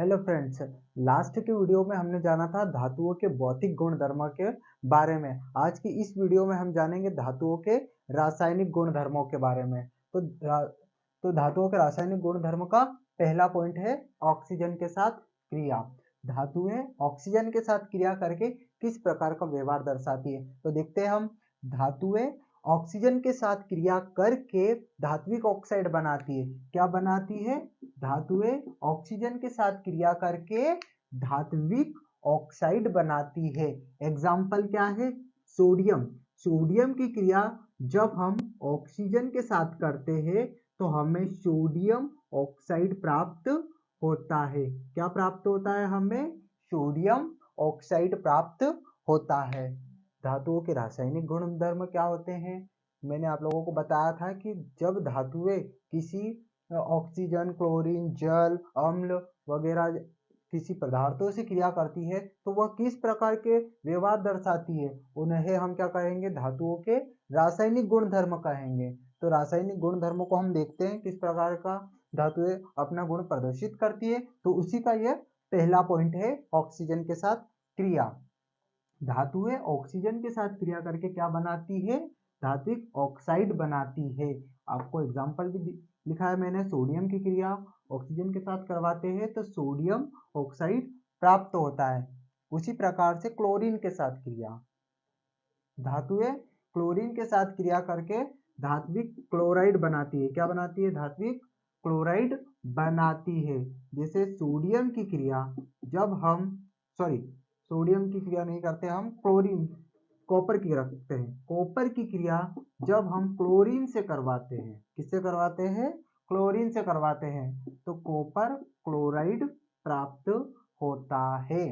Hello friends. Last के video में हमने जाना था धातुओं के भौतिक गुणधर्मों के बारे में। आज की इस वीडियो में हम जानेंगे धातुओं के रासायनिक गुणधर्मों के बारे में। तो धातुओं के रासायनिक गुणधर्म का पहला पॉइंट है ऑक्सीजन के साथ क्रिया। धातुएं ऑक्सीजन के साथ क्रिया करके किस प्रकार का व्यवहार दर्शाती है, तो देखते हैं हम। धातुएं ऑक्सीजन के साथ क्रिया करके धात्विक ऑक्साइड बनाती है। क्या बनाती है? धातुएं ऑक्सीजन के साथ क्रिया करके धात्विक ऑक्साइड बनाती है। एग्जाम्पल क्या है? सोडियम। सोडियम की क्रिया जब हम ऑक्सीजन के साथ करते हैं तो हमें सोडियम ऑक्साइड प्राप्त होता है। क्या प्राप्त होता है? हमें सोडियम ऑक्साइड प्राप्त होता है। धातुओं के रासायनिक गुणधर्म क्या होते हैं? मैंने आप लोगों को बताया था कि जब धातुएं किसी ऑक्सीजन, क्लोरीन, जल, अम्ल वगैरह किसी पदार्थों से क्रिया करती है तो वह किस प्रकार के व्यवहार दर्शाती है, उन्हें हम क्या कहेंगे? धातुओं के रासायनिक गुणधर्म कहेंगे। तो रासायनिक गुणधर्मों को हम देखते हैं किस प्रकार का धातुएं अपना गुण प्रदर्शित करती है। तो उसी का यह पहला पॉइंट है, ऑक्सीजन के साथ क्रिया। धातुएं ऑक्सीजन के साथ क्रिया करके क्या बनाती है? धात्विक ऑक्साइड बनाती है। आपको एग्जाम्पल भी लिखा है मैंने। सोडियम की क्रिया ऑक्सीजन के साथ करवाते हैं तो सोडियम ऑक्साइड प्राप्त होता है। उसी प्रकार से क्लोरीन के साथ क्रिया, धातुएं क्लोरीन के साथ क्रिया करके धात्विक क्लोराइड बनाती है। क्या बनाती है? धात्विक क्लोराइड बनाती है। जैसे सोडियम की क्रिया जब हम सोडियम की क्रिया नहीं करते हम, क्लोरीन कॉपर की रखते हैं। कॉपर की क्रिया जब हम क्लोरीन से करवाते हैं, किससे करवाते हैं? क्लोरीन से करवाते हैं, तो कॉपर क्लोराइड प्राप्त होता है।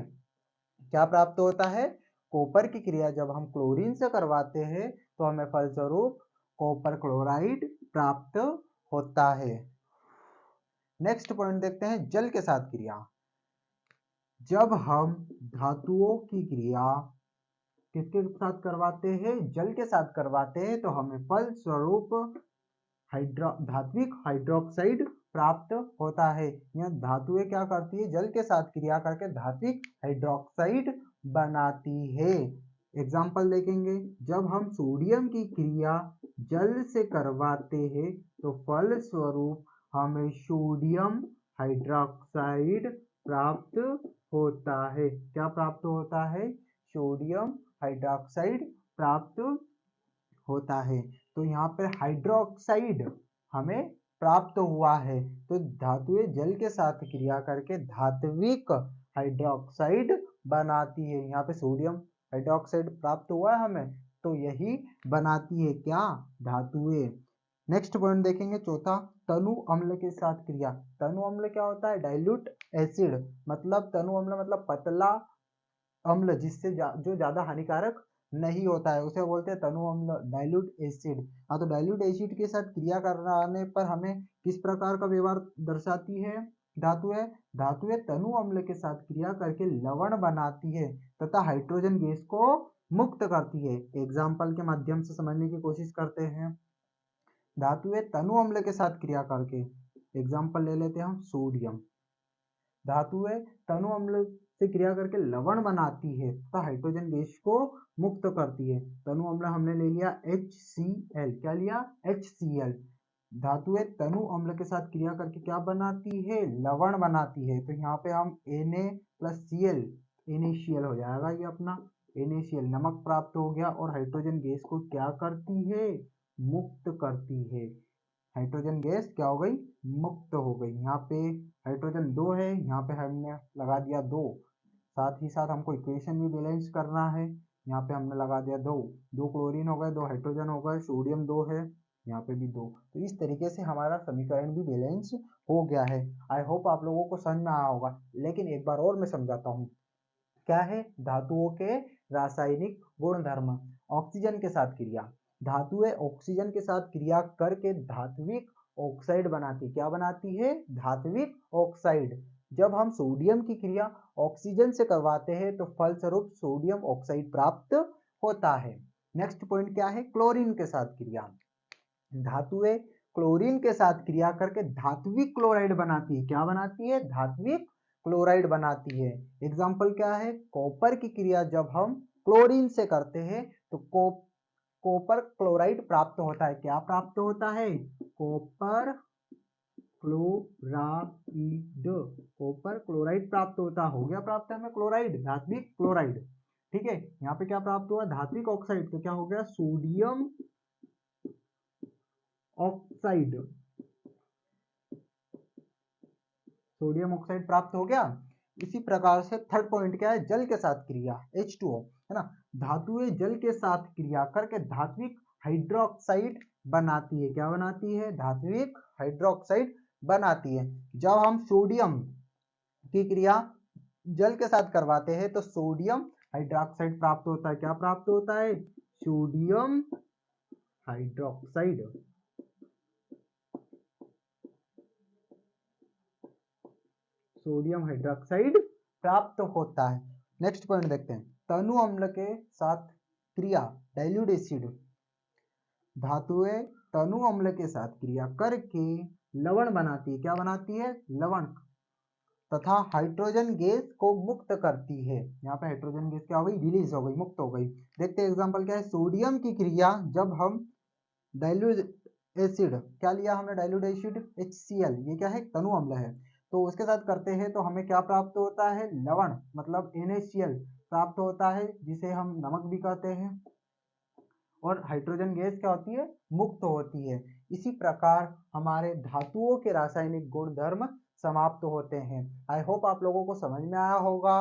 क्या प्राप्त होता है? कॉपर की क्रिया जब हम क्लोरीन से करवाते हैं तो हमें फलस्वरूप कॉपर क्लोराइड प्राप्त होता है। नेक्स्ट पॉइंट देखते हैं, जल के साथ क्रिया। जब हम धातुओं की क्रिया किसके साथ करवाते हैं? जल के साथ करवाते हैं तो हमें फल स्वरूप धात्विक हाइड्रोक्साइड प्राप्त होता है। यह धातुएं क्या करती है? जल के साथ क्रिया करके धात्विक हाइड्रोक्साइड बनाती है। एग्जाम्पल देखेंगे, जब हम सोडियम की क्रिया जल से करवाते हैं तो फल स्वरूप हमें सोडियम हाइड्रोक्साइड प्राप्त होता है। क्या प्राप्त होता है? सोडियम हाइड्रोक्साइड प्राप्त होता है। तो यहाँ पर हाइड्रोक्साइड हमें प्राप्त हुआ है। तो धातुएं जल के साथ क्रिया करके धात्विक हाइड्रोक्साइड बनाती है। यहाँ पे सोडियम हाइड्रोक्साइड प्राप्त हुआ है हमें, तो यही बनाती है क्या? धातुएं। नेक्स्ट पॉइंट देखेंगे, चौथा, तनु अम्ल के साथ क्रिया। तनु अम्ल क्या होता है? Dilute acid. मतलब तनु अम्ल मतलब पतला अम्ल, जिससे जो ज्यादा हानिकारक नहीं होता है, उसे बोलते हैं तनु अम्ल, डाइल्यूट एसिड। हाँ, तो डाइल्यूट एसिड के साथ क्रिया कराने पर हमें किस प्रकार का व्यवहार दर्शाती है धातुएं? धातुएं तनु अम्ल के साथ क्रिया करके लवण बनाती है तथा हाइड्रोजन गैस को मुक्त करती है। एग्जाम्पल के माध्यम से समझने की कोशिश करते हैं। धातुएं तनु अम्ल के साथ क्रिया करके, एग्जाम्पल ले लेते हैं हम, सोडियम। धातुएं तनु अम्ल से क्रिया करके लवण बनाती है तथा हाइड्रोजन गैस को मुक्त करती है। तनु अम्ल हमने ले लिया HCl। क्या लिया? HCl। धातुएं तनु अम्ल के साथ क्रिया करके क्या बनाती है? लवण बनाती है। तो यहाँ पे हम Na+Cl, NaCl हो जाएगा ये अपना। NaCl नमक प्राप्त हो गया और हाइड्रोजन गैस को क्या करती है? मुक्त करती है। हाइड्रोजन गैस क्या हो गई? मुक्त हो गई। यहाँ पे हाइड्रोजन 2 है, यहाँ पे हमने लगा दिया 2। साथ ही साथ हमको इक्वेशन भी बैलेंस करना है। यहाँ पे हमने लगा दिया 2। 2 क्लोरीन हो गए, 2 हाइड्रोजन हो गए, सोडियम 2 है, यहाँ पे भी 2। तो इस तरीके से हमारा समीकरण भी बैलेंस हो गया है। आई होप आप लोगों को समझ में आया होगा, लेकिन एक बार और मैं समझाता हूँ। क्या है? धातुओं के रासायनिक गुणधर्म। ऑक्सीजन के साथ क्रिया। धातुएं ऑक्सीजन के साथ क्रिया करके धात्विक ऑक्साइड बनाती। क्या बनाती है? धात्विक ऑक्साइड। जब हम सोडियम की क्रिया ऑक्सीजन से करवाते हैं तो फलस्वरूप सोडियम ऑक्साइड प्राप्त होता है। नेक्स्ट पॉइंट क्या है? क्लोरीन के साथ क्रिया। धातुएं क्लोरीन के साथ क्रिया करके धात्विक क्लोराइड बनाती है। क्या बनाती है? धात्विक क्लोराइड बनाती है। एग्जाम्पल क्या है, कॉपर की क्रिया जब हम क्लोरीन से करते हैं तो कॉपर क्लोराइड प्राप्त होता है। क्या प्राप्त होता है, कॉपर क्लोराइड, कॉपर क्लोराइड प्राप्त होता, हो गया प्राप्त हमें क्लोराइड, धात्विक क्लोराइड। ठीक है, यहाँ पे क्या प्राप्त हुआ, धात्विक ऑक्साइड, तो क्या हो गया, सोडियम ऑक्साइड, सोडियम ऑक्साइड प्राप्त हो गया। इसी प्रकार से थर्ड पॉइंट क्या है, जल के साथ क्रिया, H2O, है ना। धातुएं जल के साथ क्रिया करके धात्विक हाइड्रोक्साइड बनाती है। क्या बनाती है, धात्विक हाइड्रोक्साइड बनाती है। जब हम सोडियम की क्रिया जल के साथ करवाते हैं तो सोडियम हाइड्रोक्साइड प्राप्त होता है। क्या प्राप्त होता है, सोडियम हाइड्रोक्साइड, सोडियम हाइड्रोक्साइड प्राप्त होता है। नेक्स्ट पॉइंट देखते हैं, तनु अम्ल के साथ क्रिया, डाइल्यूट एसिड, धातुएं तनु अम्ल के साथ क्रिया करके लवण बनाती है। क्या बनाती है, लवण, तथा हाइड्रोजन गैस को मुक्त करती है। यहाँ पे हाइड्रोजन गैस क्या हो गई, रिलीज हो गई, मुक्त हो गई। देखते हैं एग्जांपल क्या है, सोडियम की क्रिया जब हम डाइल्यूट एसिड, क्या लिया हमने, डाइल्यूट एसिड HCl, ये क्या है, तनु अम्ल है, तो उसके साथ करते हैं तो हमें क्या प्राप्त होता है, लवण, मतलब NaCl प्राप्त होता है, जिसे हम नमक भी कहते हैं। और हाइड्रोजन गैस क्या होती है, मुक्त होती है। इसी प्रकार हमारे धातुओं के रासायनिक गुण धर्म समाप्त होते हैं। आई होप आप लोगों को समझ में आया होगा।